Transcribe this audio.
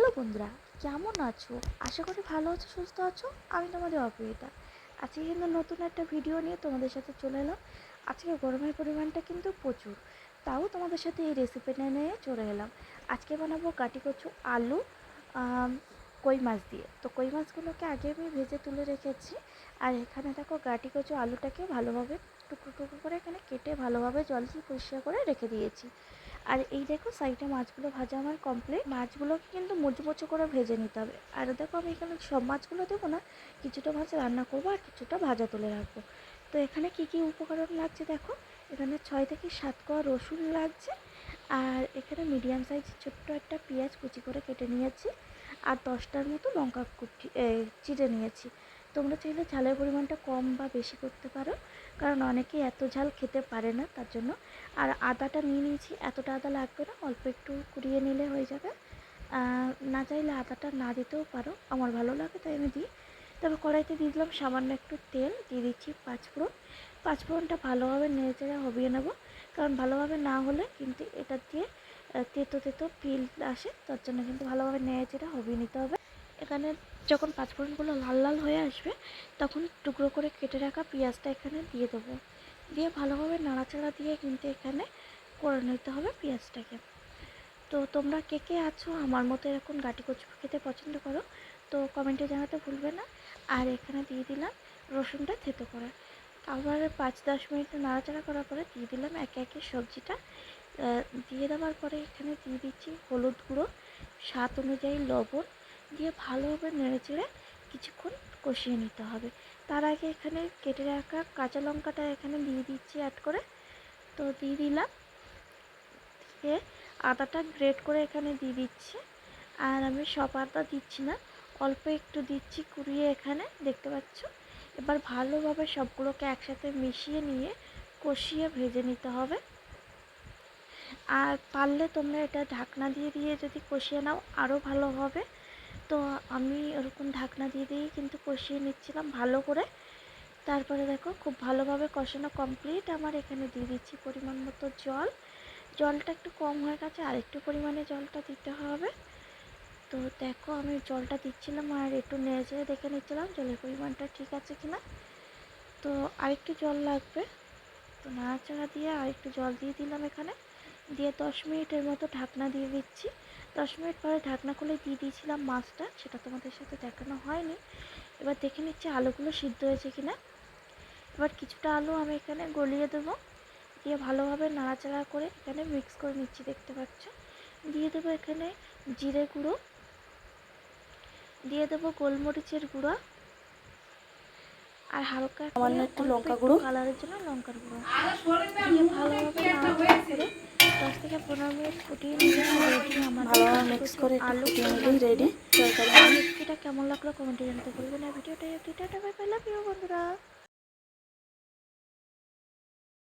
Hello বন্ধুরা, কেমন আছো? আশা করি ভালো আছো, সুস্থ আছো। আমি তোমাদের অপরিতা। আজকে কিন্তু নতুন একটা ভিডিও নিয়ে তোমাদের সাথে চলে এলাম। আজকে গরমের পরিমাণটা কিন্তু প্রচুর, তাও তোমাদের সাথে এই রেসিপি নিয়ে চলে এলাম। আজকে বানাবো গাটি কচু আলু কই মাছ দিয়ে। তো কই মাছগুলোকে আগে আমি ভেজে তুলে রেখেছি। আর এখানে দেখো গাটি কচু আলুটাকে ভালোভাবে টুকরো টুকরো করে এখানে কেটে ভালোভাবে জল দিয়ে পরিষ্কার করে রেখে দিয়েছি। আর এই দেখো সাইডে মাছগুলো ভাজা আমার কমপ্লিট। মাছগুলোকে কিন্তু মুচমুচো করে ভেজে নিতে হবে। আর দেখো আমি এখানে সব মাছগুলো দেবো না, কিছুটা মাছ রান্না করবো আর কিছুটা ভাজা তুলে রাখবো। তো এখানে কি কি উপকরণ লাগছে দেখো। এখানে 6 থেকে 7 কোয়া রসুন লাগছে। আর এখানে মিডিয়াম সাইজের ছোট্ট একটা পেঁয়াজ কুচি করে কেটে নিয়েছি। আর 10টার মতো লঙ্কা চিড়ে নিয়েছি। তোমরা চাইলে ঝালের পরিমাণটা কম বা বেশি করতে পারো, কারণ অনেকেই এত ঝাল খেতে পারে না, তার জন্য। আর আদাটা নিয়ে নিয়েছি, এতটা আদা লাগবে না, অল্প একটু কুড়িয়ে নিলে হয়ে যাবে। না চাইলে আদাটা না দিতেও পারো, আমার ভালো লাগে তাই আমি দিই। তারপর কড়াইতে দিয়ে দিলাম সামান্য একটু তেল, দিয়ে দিচ্ছি পাঁচফোড়ন। পাঁচফোড়নটা ভালোভাবে নেড়ে চেড়ে হবিয়ে নেবো, কারণ ভালোভাবে না হলে কিন্তু এটা দিয়ে তেতো তেতো ফিল আসে, তার জন্য কিন্তু ভালোভাবে নেড়ে চেড়ে হবিয়ে নিতে হবে। এখানে যখন পাঁচফোড়নগুলো লাল লাল হয়ে আসবে, তখন টুকরো করে কেটে রাখা পেঁয়াজটা এখানে দিয়ে দেবো। দিয়ে ভালোভাবে নাড়াচাড়া দিয়ে কিন্তু এখানে করে নিতে হবে পেঁয়াজটাকে। তো তোমরা কে কে আছো আমার মতো এরকম গাটি কচু খেতে পছন্দ করো, তো কমেন্টে জানাতে ভুলবে না। আর এখানে দিয়ে দিলাম রসুনটা থেতো করা। আবার 5-10 মিনিট নাড়াচাড়া করার পরে দিয়ে দিলাম একে একে সবজিটা। দিয়ে দেওয়ার পরে এখানে দিয়ে দিচ্ছি হলুদ গুঁড়ো, স্বাদ অনুযায়ী লবণ, দিয়ে ভালোভাবে নেড়ে চেড়ে কিছুক্ষণ কষিয়ে নিতে হবে। তার আগে এখানে কেটে রাখা কাঁচা লঙ্কাটা এখানে দিয়ে দিচ্ছি অ্যাড করে। তো দিয়ে দিলাম, দিয়ে আদাটা গ্রেট করে এখানে দিয়ে দিচ্ছি। আর আমি সব আদা দিচ্ছি না, অল্প একটু দিচ্ছি কুড়িয়ে, এখানে দেখতে পাচ্ছ। এবার ভালোভাবে সবগুলোকে একসাথে মিশিয়ে নিয়ে কষিয়ে ভেজে নিতে হবে। আর পারলে তোমরা এটা ঢাকনা দিয়ে দিয়ে যদি কষিয়ে নাও আরও ভালো হবে। তো আমি ওরকম ঢাকনা দিয়ে দিয়েই কিন্তু কষিয়ে নিচ্ছিলাম ভালো করে। তারপরে দেখো খুব ভালোভাবে কষানো কমপ্লিট আমার। এখানে দিয়ে দিচ্ছি পরিমাণ মতো জল। জলটা একটু কম হয়ে গেছে, আর একটু পরিমাণে জলটা দিতে হবে। তো দেখো আমি জলটা দিচ্ছিলাম আর একটু নেড়ে চেড়ে দেখে নিচ্ছিলাম জলের পরিমাণটা ঠিক আছে কিনা। তো আরেকটু জল লাগবে, তো নাড়াচাড়া দিয়ে আরেকটু জল দিয়ে দিলাম এখানে। দিয়ে 10 মিনিটের মতো ঢাকনা দিয়ে দিচ্ছি। 10 মিনিট পরে ঢাকনা খুলে দিয়ে দিয়েছিলাম মাছটা, সেটা তোমাদের সাথে দেখানো হয়নি। এবার দেখে নিচ্ছি আলুগুলো সিদ্ধ হয়েছে কিনা। এবার কিছুটা আলু আমি এখানে গলিয়ে দেবো, দিয়ে ভালোভাবে নাড়াচাড়া করে এখানে মিক্স করে নিচ্ছি, দেখতে পাচ্ছ। দিয়ে দেবো এখানে জিরে গুঁড়ো, দিয়ে দেবো গোলমরিচের গুঁড়ো, আর হালকা সামান্য একটু লঙ্কা গুঁড়ো, কালারের জন্য লঙ্কার গুঁড়ো। দিয়ে ভালোভাবে নাড়াচাড়া করে 10 থেকে 15 মিনিট ফুটিয়ে নিলে রেডি আমাদের ভালোভাবে মিক্স করে একটু আলু ফুটিয়ে কই নিলেই মাছ রেডি দিয়ে। তরকারি। রেসিপিটা কেমন লাগলো কমেন্টে জানাতে ভুলবেন না। ভিডিওটা লাভ ইউ বন্ধুরা।